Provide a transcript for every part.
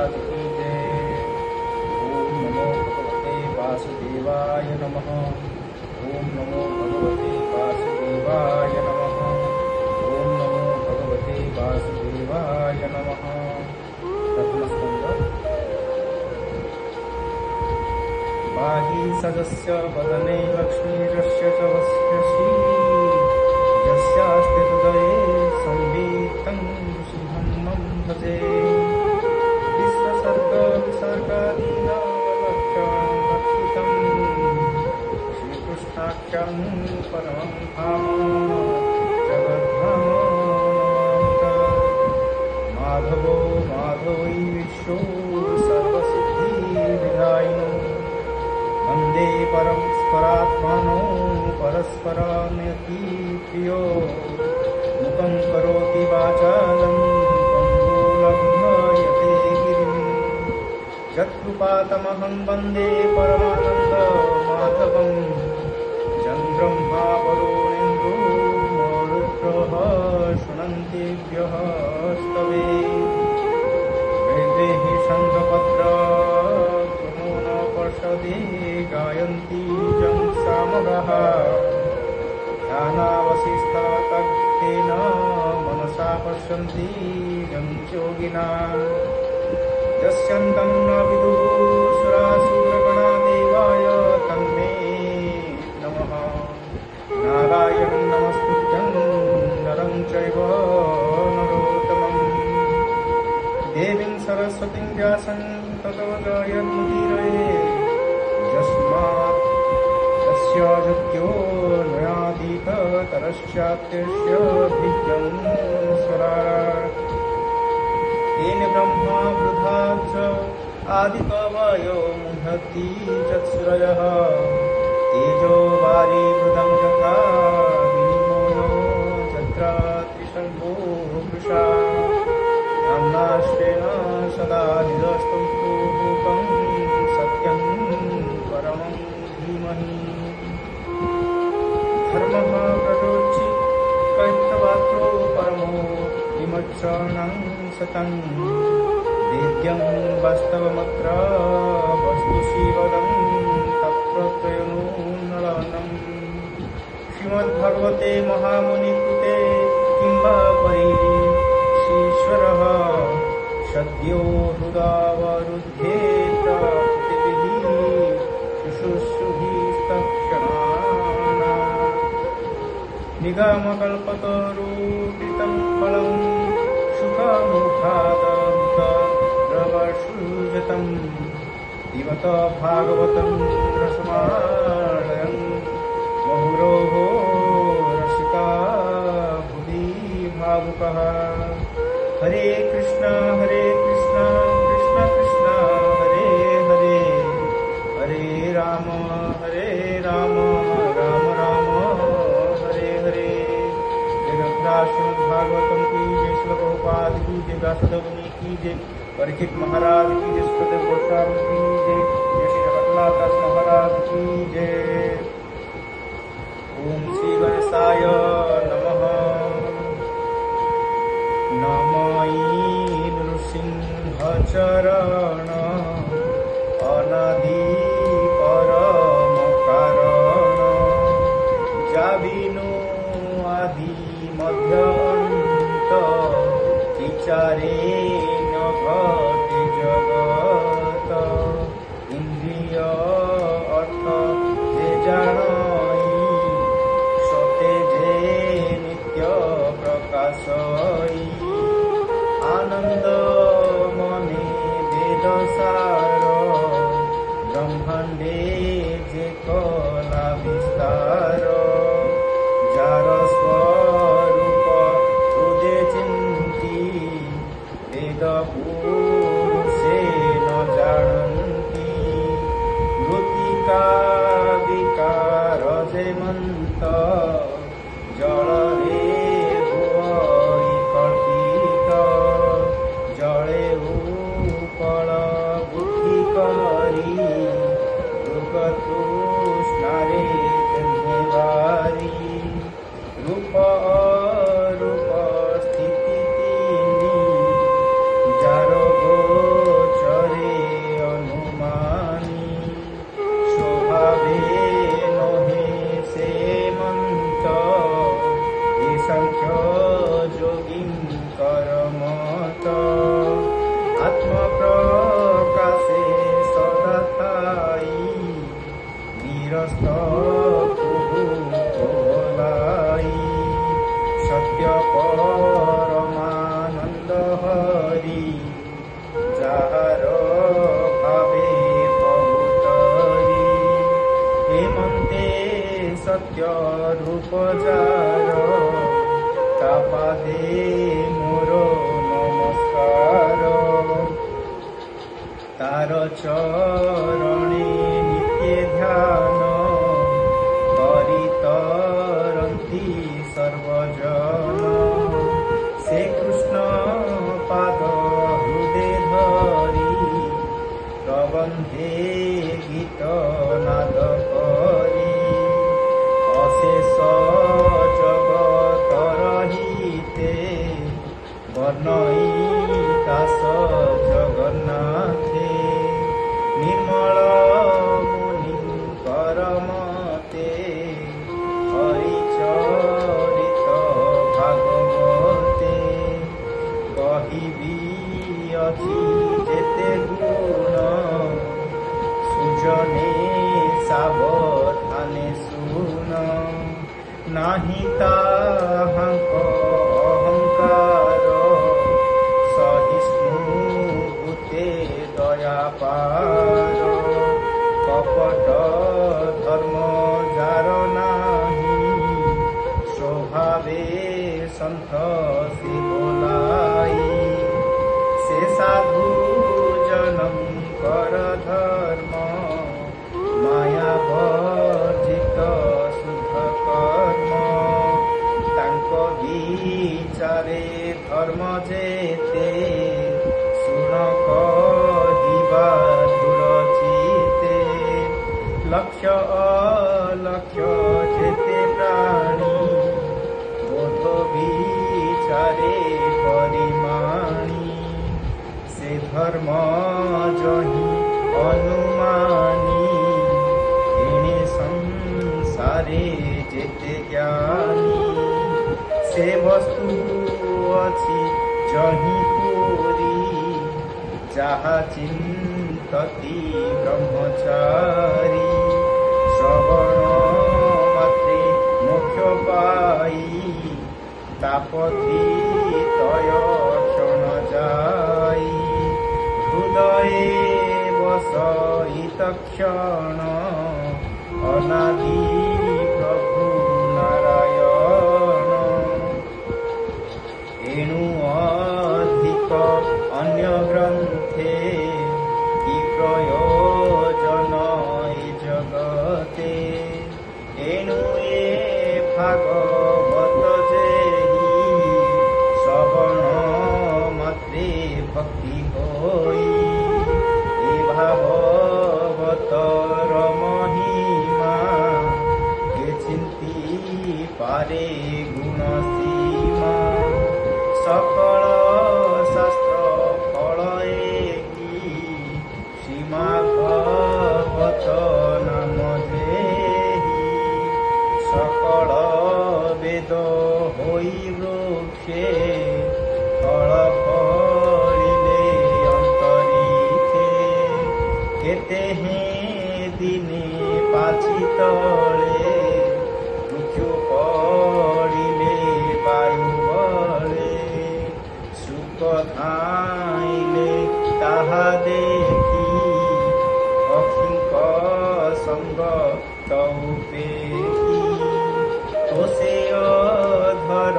महाराज की जय। ओम नमो भगवते वासुदेवाय नमः। ओम नमो भगवते वासुदेवाय नमः। ओम नमो भगवते वासुदेवाय नमः। प्रथम स्कंद। बाहि सदस्य वदने लक्ष्मीरस्य च वस्यसि यस्यास्ते हृदये संवितं शुभं मम भजे। विश्वसर्ग विसर्गादीनावलक्षणं श्रीकृष्णाख्यं परमं धाम जगद्धाम माधवो माधवै विश्वो सर्वसिद्धिविधायिनो वन्दे परस्परात्मानो परस्परान्यतिप्रियो मुखं करोति वाचालं पङ्गुलङ्घयते गिरिं यत्कृपातमहं वन्दे परमानन्दमाधवं यं ब्रह्मा वरुणेन्द्रो मरुतः शृण्वन्तेभ्यः स्तवे वेदैः शङ्खपद्मो न पर्षदे गायन्ति जं सामगाः ध्यानावसिष्ठतज्ञेन मनसा पश्यन्ति जं योगिनाः यस्यन्तं न विदुः सुरासुरगणा देवाय तन्मे नमः। नारायणं नमस्कृत्यं नरं चैव नरोत्तमं देवीं सरस्वतीं व्यासं ततो जयमुदीरये। यस्मात् तस्य जगत्यो नयादितरश्चात्यस्य भिज्ञं स्वराट् तेन ब्रह्मा वृथा च आदिकवयो मुह्यन्ति चक्षुरयः तेजो वारिमृदं यथा विनिमयो यत्र त्रिशर्गो वृषा धाम्नाश्वेन सदा निरस्तुं सत्यं परमं धीमहि। धर्मः प्ररोचि कैत्रवात्रो परमो विमत्सरणं सतं वेद्यं वास्तवमत्र वस्तुशिवदं तत्प्रत्ययनुनलनं श्रीमद्भगवते महामुनिकृते किं वा परीश्वरः सद्यो हृदावरुध्येत पृथिवीः शुश्रूषुभिस्तक्षणात् निगमकल्पतरुकृतं फलं सुखमुखादमुखद्रवसुजतं पिबत भागवतं रसमालयं मुहुरोः रसिका भुवि भावुकः। हरे कृष्ण कृष्ण कृष्ण हरे हरे हरे राम राम राम हरे हरे। भागवतम की जय, श्रील प्रभुपाद की जय, व्यासदेव मुनि की जय, परीक्षित महाराज की जय, सुखदेव गोस्वामी की जय, श्री जगन्नाथ दास महाराज की जय। ओम श्री गणेशाय नमः। नमई नृसिंह चरण अनादि परम कारण जाबिनु आदि मध्य अंत विचारे न घटे जगत इंद्रिय अर्थ जे जानई सते जे नित्य प्रकाशई आनंद मने वेद सार ब्रह्मांडे जे कला विस्तार जार स्वरूप हृदय चिंती वेद पुरुषे न जानती मृत्तिका विकार जे मंत जल रे भुवई कल्पित जले उपल बुद्धि करी तृष्णारे जन्मेवारी रूप अरूप स्थिति तीनी जार गोचर सत्य रूप जार तापादे मोर नमस्कार तार चरणे नित्य ध्यान करि तरंती सर्वजन से कृष्ण पाद हृदय धरी प्रबंधे गीत नाद करी अशेष जगतर हिते वर्णईतास जगन्नाथे निर्मल मुनि करमते हरिचरित भागवते कहिबी अछि जेते गुण सुजने सावधाने सुन नाही ताहांक अहंकार सहिष्णु भूते दया पार कपट धर्म जार नाही स्वभावे संत से बोलाई से साधु जनम कर धर्म माया वर्जित शुद्ध कर्म तांक विचारे धर्म जेते सुन कहिबा दृढ़ चिते लक्ष्य अलक्ष्य जेते प्राणी बोध विचारे परिमाणी से धर्म जही अनुमानी एणे संसारे जेते ज्ञानी से वस्तु अछि जही पूरी जहा चिंतति ब्रह्मचारी श्रवण मात्रे मोक्ष पाई तापति तय क्षण जाई हृदये बसहित क्षण अनादि प्रभु नारायण एणु अधिक अन्य ग्रंथे कि प्रयोजन ए जगते एणु ए भागवत जेहि श्रवण मात्रे भक्ति होई ए भागवतर महिमा के चिंती पारे गुण सीमा सकल शास्त्र फल एकी सीमा भगवत नाम जेहि सकल वेद होई वृक्षे फल फलिले अंतरिक्षे केते हे दिने पाछि तले वृक्ष पड़िले वायु बले सुख धाइले ताहा देखि अक्षिंक संग तौपेखी तोसे अधर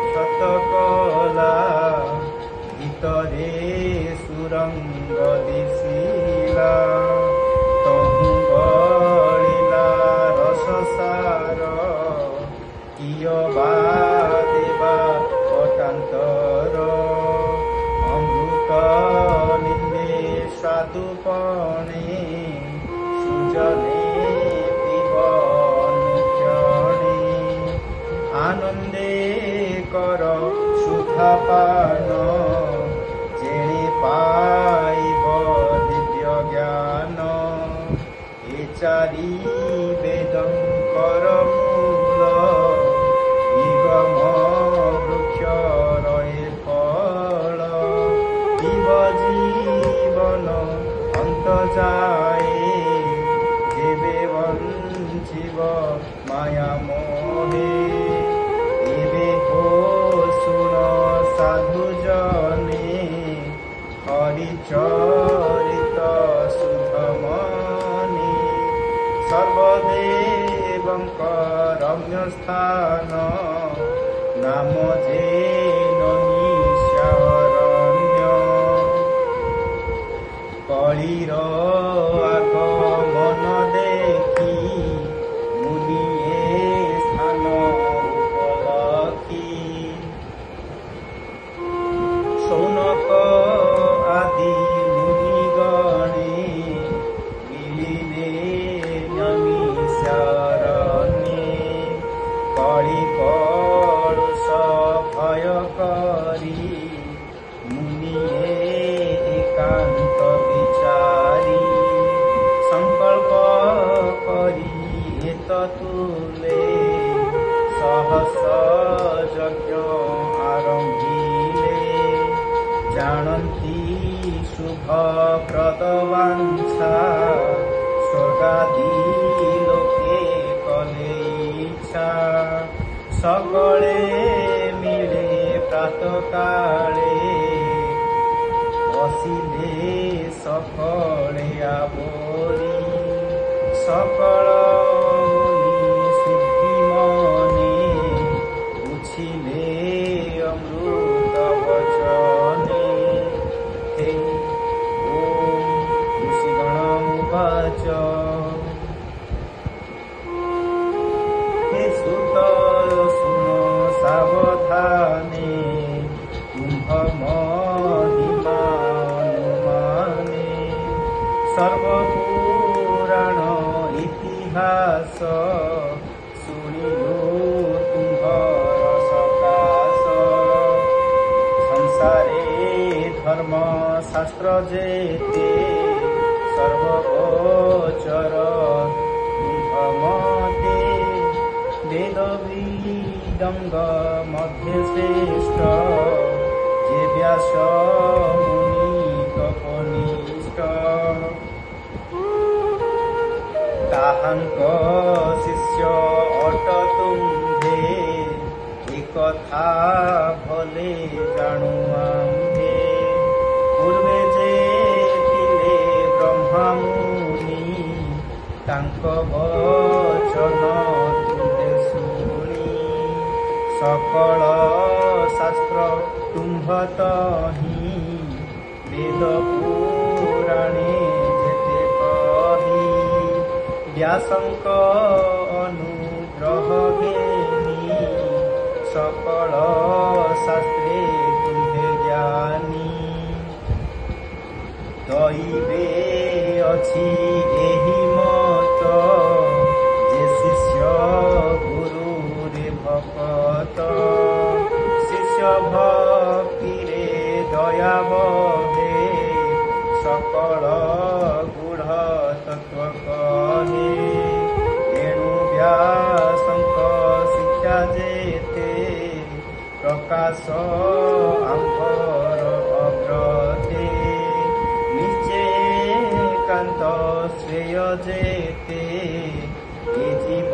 क्षत कला ভিতরে সুরঙ্গ দিছিলা তহু গলিলা রসসার কিয় বা দেবা পটান্তর অমৃত নিন্দে স্বাদুপণে সুজনে পিব অনুক্ষণে আনন্দে কর সুধা পান जेणे पाइब दिव्य ज्ञान ए चारि वेदं कर मूल निगम वृक्ष रहे फल जीव जीवन अंत जाए जेबे वंचिव माया मोहे एबे हो सुन साधु जने हरिचरित सुधमनि सर्वदेवं ରମ୍ୟ ସ୍ଥାନ ନାମ ଯେ ନୈମିଷାରଣ୍ୟ କଳିର আগমନ ଦେଖି ମୁନିଏ ସ୍ଥାନ ଉପଲକ୍ଷି ସୌନକ ଆଦି ମୁନିଗଣେ ମିଳିଲେ ନୈମିଷାରଣ୍যେ କଳି କଳୁଷ ଭୟ କରି মুনিয়ে একান্ত বিচারি সংকল্প করি এত তুলে সহস্র যজ্ঞ আরম্ভিলে জানন্তি শুভ প্রদবাঞ্ছা স্বর্গাদি লোকে কলে ইচ্ছা সকলে মিলে প্রাতকালে বসিলে সকলে আবরি সকল মুনি শুদ্ধি মনে বুঝিলে অমৃত বচনে হে ওম ঋষিগণমুবাচ হে সুত শুন সাবধানে কুম্ভ মহিমা অনুমানে সর্বপুরাণ ইতিহাস শুনিলু কুম্ভর সকাশ সংসারে ধর্ম শাস্ত্র যেতে সর্বগোচর কুম্ভ মতে বেদ বিদঙ্গ মধ্যে শ্রেষ্ঠ যে ব্যাস মুনি তপনিষ্ঠ তাহাঙ্ক শিষ্য অট তুম্ভে একথা ভলে জাণু আম্ভে পূর্বে যে ଥିଲେ ব্রহ্মা মুনি তাঙ্ক বচন তুম্ভে শুনি সকল শাস্ত্র তুম্ভত হি বেদ পুরাণে যেতে কহি ব্যাসঙ্ক অনুগ্রহ ঘেনি সকল শাস্ত্রে তুম্ভে জ্ঞানী দৈবে অছি এহি মত যে শিষ্য গুরুরে ভকত শিষ্য ভক্তিরে দয়া বহে সকল গূঢ় তত্ত্ব কহে এণু ব্যাসঙ্ক শিক্ষা যেতে প্রকাশ আম্ভর অগ্রতে নিচে কান্ত শ্রেয় যেতে এ জীব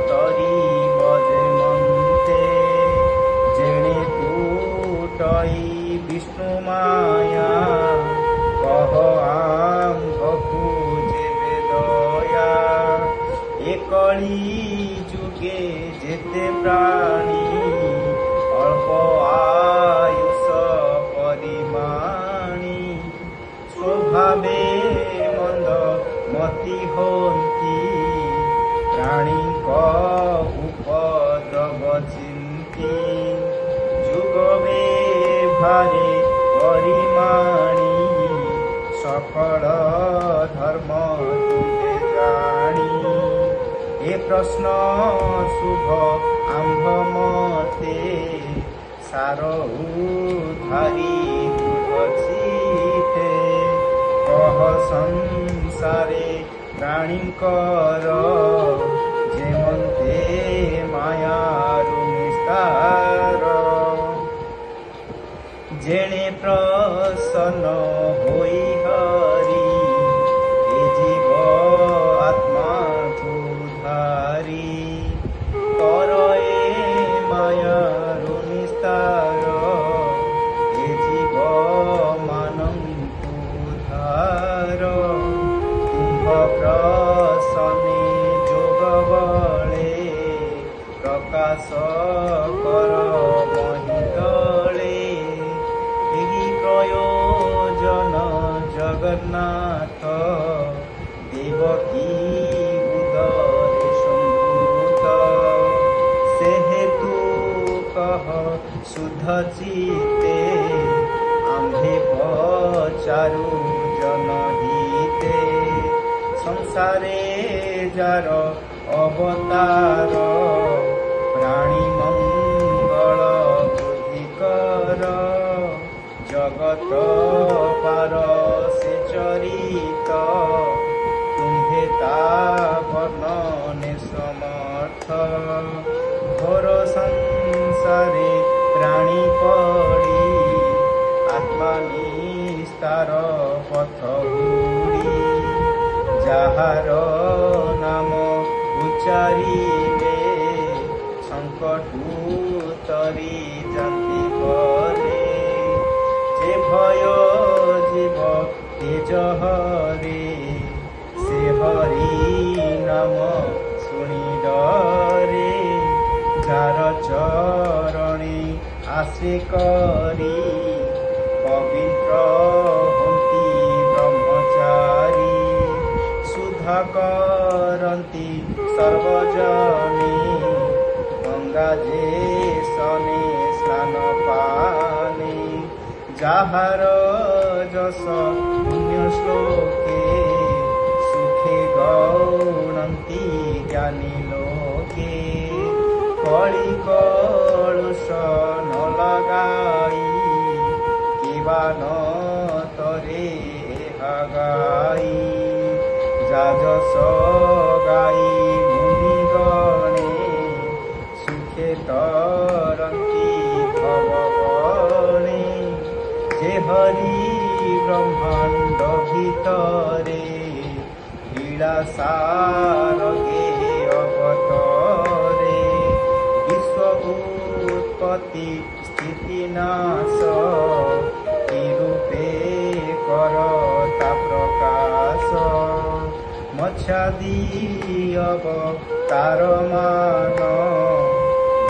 তরিব যে মন্তে জেনে তুটই বিষ্ণু মায়া কহ আম্ভকু যেবে দয়া এ কলি যুগে যেতে প্রাণী অল্প আয়ুষ পরিমাণী স্বভাবে মন্দ মতি হন্তি প্রাণীଙ୍କ উপদ্রব চিন্তি যুগবে ভারে পরিমাণী সকল ধর্ম তুলে জানি এ প্রশ্ন শুভ আম্ভ মতে সার উদ্ধারি বুঝিতে কহ সংসারে প্রাণীଙ୍କର ଯେମନ୍ତେ ମାୟାରୁ ନିସ୍ତାର ଯେଣେ ପ୍ରସନ୍ନ ହୋଇ ହରି ଏ ଜୀବ ଆତ୍ମାକୁ ଧାରି କର ଏ ମାୟାରୁ ନିସ୍ତାର ଏ ଜୀବ ମାନଙ୍କୁ ଧାର ତୁମ୍ଭ ପ୍ରସନେ ଯୋଗ ବଳେ ଜଗନ୍ନାଥ ଦେବକୀ ଉଦରେ ସମ୍ଭୂତ ସେ ହେତୁ କହ ଶୁଦ୍ଧ ଚିତ୍ତେ ଆମ୍ଭେ ପଚାରୁ ଜନହିତେ ସଂସାରେ ଯାର ଅବତାର ପ୍ରାଣୀ ମଙ୍ଗଳ ବୁଦ୍ଧି କର জগত পার সে চরিত তুম্ভে তা বর্ণনে সমর্থ ঘোর সংসারে প্রাণী পড়ি আত্মা নিস্তার পথ হুড়ি যাহার নাম উচ্চারিলে সংকটু তরি জাতি বলে যে ভয় জীব তেজ হরে সে হরি নাম শুনি ডরে যার চরণে আশ্রে করি পবিত্র হন্তি ব্রহ্মচারী সুধা করন্তি সর্বজনে গঙ্গা যে সনে স্নান পানে যাহার যশ পুণ্য শ্লোকে সুখে গৌণন্তি জ্ঞানী লোকে কলি কলুষ ন লগাই কিবা ন তরে হাগাই যা যশ গাই মুনি গণে সুখে তরন্তি ভবগণে যে হরি ব্রহ্মাণ্ড ভিতরে লীলা সারগে অবতরে বিশ্ব উৎপত্তি স্থিতি নাশ রূপে করতা প্রকাশ মচ্ছাদি অবতার মান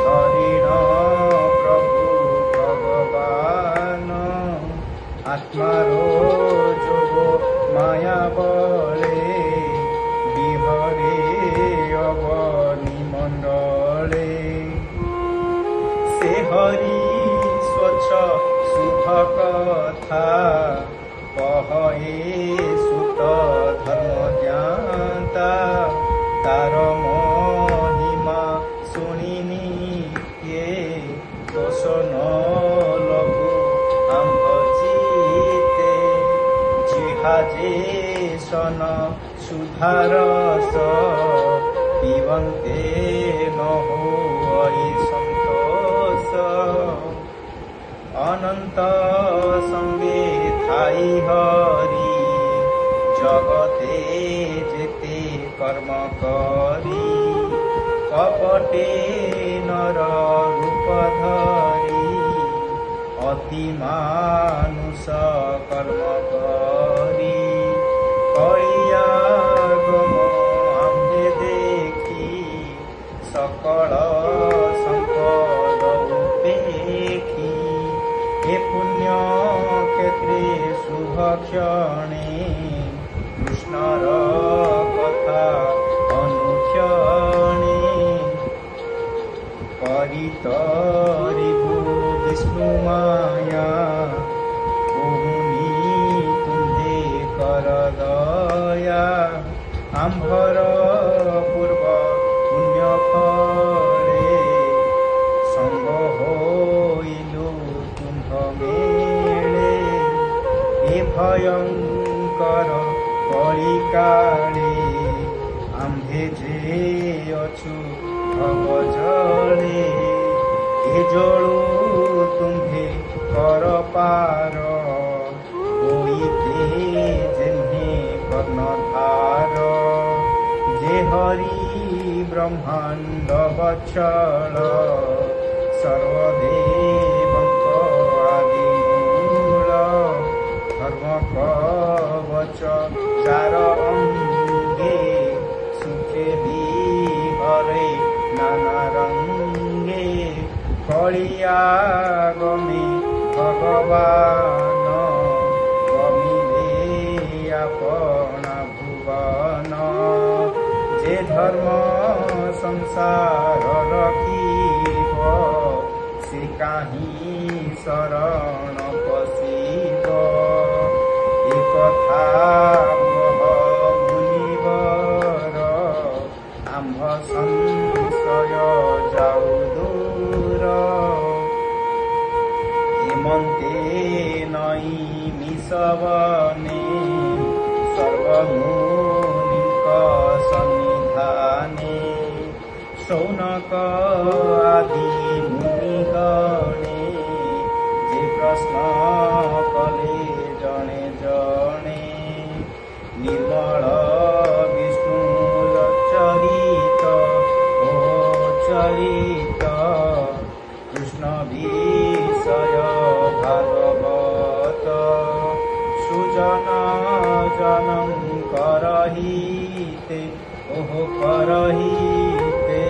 হরিণ প্রভু ভগবান আত্মার যোগ মায়া বলে বিহরে অবনিমণ্ডলে সে হরি স্বচ্ছ শুভ কথা কহে সুত ধর্ম জ্ঞাতা তার মহিমা শুনিনি কে দোষ ন লঘু আম্ভ চিতে জিহাজে সন সুধারস পিবন্তে নহই সন্তোষ অনন্ত সঙ্গে থাই হরি জগতে যেতে কর্ম করি কপটে নর রূপ ধরি অতি মানুষ কর্ম করি কলিয়াগম আম্ভে দেখি সকল সম্পদ উপেক্ষি এ পুণ্য ক্ষেত্রে শুভ ক্ষণে কৃষ্ণর কথা অনুক্ষণে परितरिभु विष्णु माया कहुनी तुम्हे कर दया आम्भर पूर्व पुण्य फले संग होइलु तुम्भ मेले ए भयंकर कलिकाले आम्भे जे अछु भवजले ए जलु तुम्हे कर पार होइते जेन्हे कर्णधार जे हरि ब्रह्मांड बच्छल सर्वदेवंक आदिमूल धर्म कवच चार अंगे सुखे हरे नाना रंगे कलियागमे भगवान गमिले धर्म संसार रखिब से काहीं शरण पशिब एकथा मुनिवर आम्भ संशय जाऊ दूर हेमन्ते नई मिसवने सर्वमुनिक सन्निधाने शौनक आदि मुनिगणे जे प्रश्न कले जणे जणे निर्मल विष्णु चरित ओ चरित कृष्ण विषय भागवत सुजन जनम करहिते ओह करहिते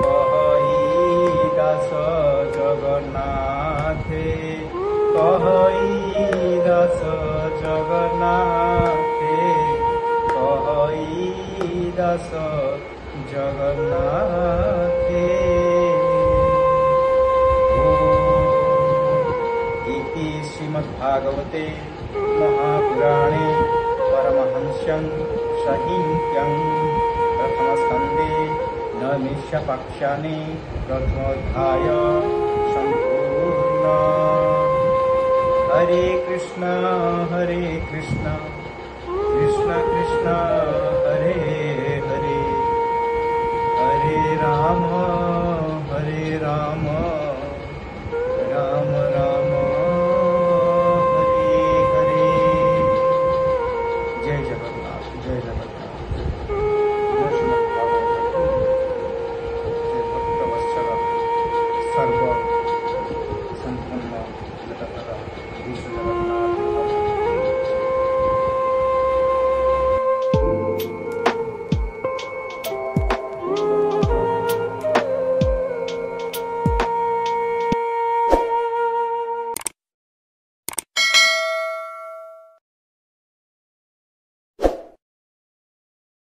कहई दास जगन्नाथे कहई दास जगन्नाथे कहई दास जगन्नाथे इति श्रीमद्भागवते महापुराणे परमहंस्यं संहितायां प्रथमस्कन्धे नवमिषपाख्याने प्रथमोऽध्याय सम्पूर्ण। हरे कृष्ण कृष्ण कृष्ण हरे हरे हरे राम राम राम